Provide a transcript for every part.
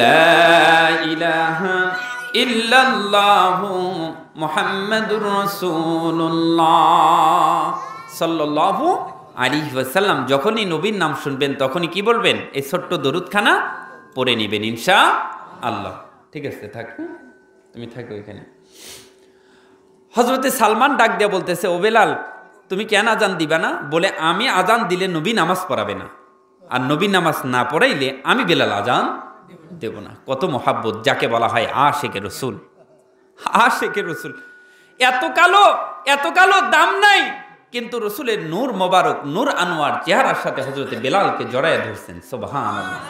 লা ইলাহা ইল্লাল্লাহু মুহাম্মাদুর রাসূলুল্লাহ সাল্লাল্লাহু আলাইহি ওয়াসাল্লাম। যখনই নবীর নাম শুনবেন তখনই কি বলবেন? এই ছোট্ট দরুদখানা পড়ে নেবেন ইনশাআল্লাহ। ঠিক আছে, থাক, তুমি থাকো এখানে। হযরতে সালমান ডাক দিয়া বলতেছে, ও বেলাল, তুমি কেন আজান দিবা না? বলে, আমি আজান দিলে নবী নামাজ পড়াবে না, আর নবী নামাজ না পড়াইলে আমি বেলাল আজান দেব না। কত মহাব্বত, যাকে বলা হয় আশিকে রসুল। আশিকে রসুল এত কালো দাম নাই, কিন্তু রসুলের নূর মোবারক, নূর আনোয়ার চেহারার সাথে হযরতে বেলালকে জড়াইয়া ধরছেন। সুবহানাল্লাহ।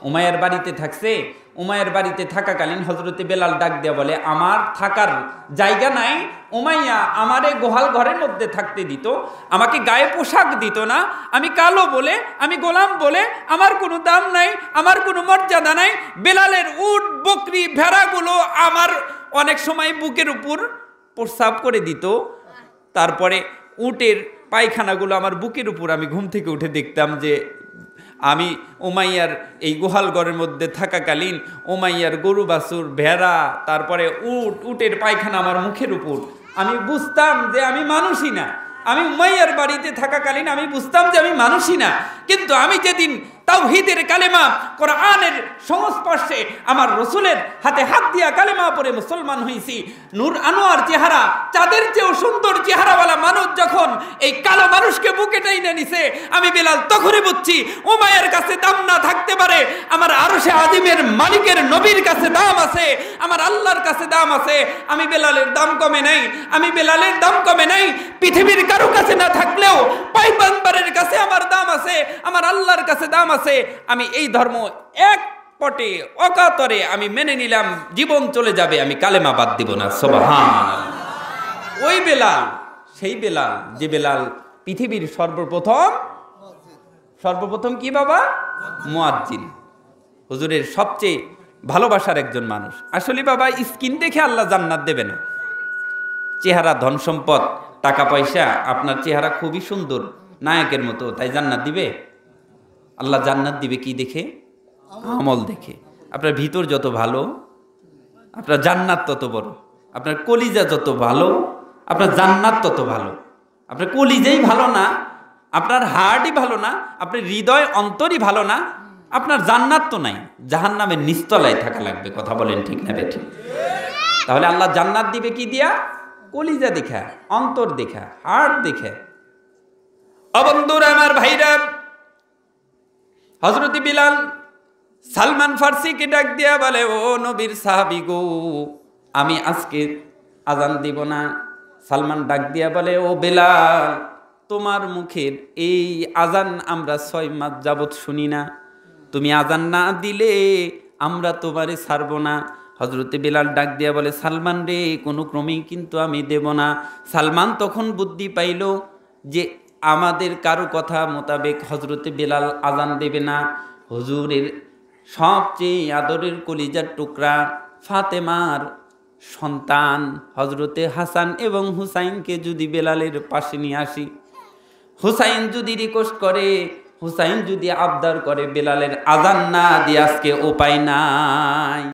উমাইয়ার বাড়িতে থাকছে, উমাইয়ার বাড়িতে থাকাকালীন হযরতে বেলাল ডাক দিয়া বলে, আমার থাকার জায়গা নাই, উমাইয়া আমারে গোহাল ঘরের মধ্যে থাকতে দিত, আমাকে গায়ে পোশাক দিত না, আমি কালো বলে, আমি গোলাম বলে আমার কোনো দাম নাই, আমার কোনো মর্যাদা নাই। বেলালের উট বকরি ভেড়াগুলো আমার অনেক সময় বুকের উপর প্রস্রাব করে দিত, তারপরে উটের পায়খানাগুলো আমার বুকের উপর, আমি ঘুম থেকে উঠে দেখতাম যে আমি উমাইয়ার এই গোহাল ঘরের মধ্যে থাকাকালীন উমাইয়ার গরু বাছুর ভেড়া, তারপরে উটের পায়খানা আমার মুখের উপর। আমি বুঝতাম যে আমি মানুষই না। আমি উমাইয়ার বাড়িতে থাকাকালীন আমি বুঝতাম যে আমি মানুষই না। কিন্তু আমি যেদিন তাওহীদের কালেমা কোরআনের সংস্পর্শে আমার রসুলের হাতে হাত দিয়া কালেমা পড়ে মুসলমান হয়েছি, নূর আনোয়ার চেহারা, চাঁদের চেয়েও সুন্দর চেহারাওয়ালা মানুষ যখন এই কালো মানুষকে বুকে টেনে নিছে, আমি বেলাল তখনই বুঝছি উমাইয়ার কাছে দাম না থাকতে পারে, আমার আরশে আজিমের মালিকের নবীর কাছে দাম আছে, আমার আল্লাহর কাছে দাম আছে। আমি বেলালের দাম কমে নাই, আমি বেলালের দাম কমে নাই। পৃথিবীর কারো কাছে না থাকলেও পয়গম্বরের কাছে আমার দাম আছে, আমার আল্লাহর কাছে দাম আছে। আমি এই ধর্ম এক পটে অকাতরে আমি মেনে নিলাম, জীবন চলে যাবে, আমি কালেমা বাদ দিব না। সুবহানাল্লাহ। ওই বেলাল, সেই বেলাল যে বেলাল পৃথিবীর সর্বপ্রথম কি বাবা? মুয়াজ্জিন, হুজুরের সবচেয়ে ভালোবাসার একজন মানুষ। আসলে বাবা, স্কিন দেখে আল্লাহ জান্নাত দেবে না। চেহারা, ধন সম্পদ, টাকা পয়সা, আপনার চেহারা খুবই সুন্দর, নায়কের মতো, তাই জান্নাত দিবে? আল্লাহ জান্নাত দিবে কি দেখে? আমল দেখে। আপনার ভিতর যত ভালো, আপনার জান্নাত তত বড়। আপনার কলিজা যত ভালো, আপনার জান্নাত তত ভালো। আপনার কলিজাই ভালো না, আপনার হার্টই ভালো না, আপনার হৃদয় অন্তরই ভালো না, আপনার জান্নাত তো নাই, জাহান্নামের নিচতলায় থাকা লাগবে। কথা বলেন ঠিক না বেঠিক? তাহলে আল্লাহ জান্নাত দিবে কি দিয়া? কলিজা দেখা, অন্তর দেখা, হার্ট দেখে। বন্ধুরা আমার, ভাইরা, হযরত বিলাল সালমান ফার্সিকে ডাক দিয়া বলে, ও নবীর সাহাবী গো, আমি আজকে আজান দিব না। সালমান ডাক দিয়া বলে, ও বেলাল, তোমার মুখের এই আজান আমরা 6 মাস যাবত শুনি না, তুমি আজান না দিলে আমরা তোমারে ছাড়ব না। হযরতে বেলাল ডাক দিয়া বলে, সালমান রে, কোনো ক্রমেই কিন্তু আমি দেব না। সালমান তখন বুদ্ধি পাইল যে আমাদের কারো কথা মোতাবেক হযরতে বেলাল আজান দেবে না। হুজুরের সবচেয়ে আদরের কলিজার টুকরা ফাতেমার সন্তান হযরতে হাসান এবং হুসাইনকে যদি বেলালের পাশে নিয়ে আসি, হুসাইন যদি রিকোয়েস্ট করে, হুসাইন যদি আবদার করে, বেলালের আজান না দিয়ে আজকে উপায় নাই।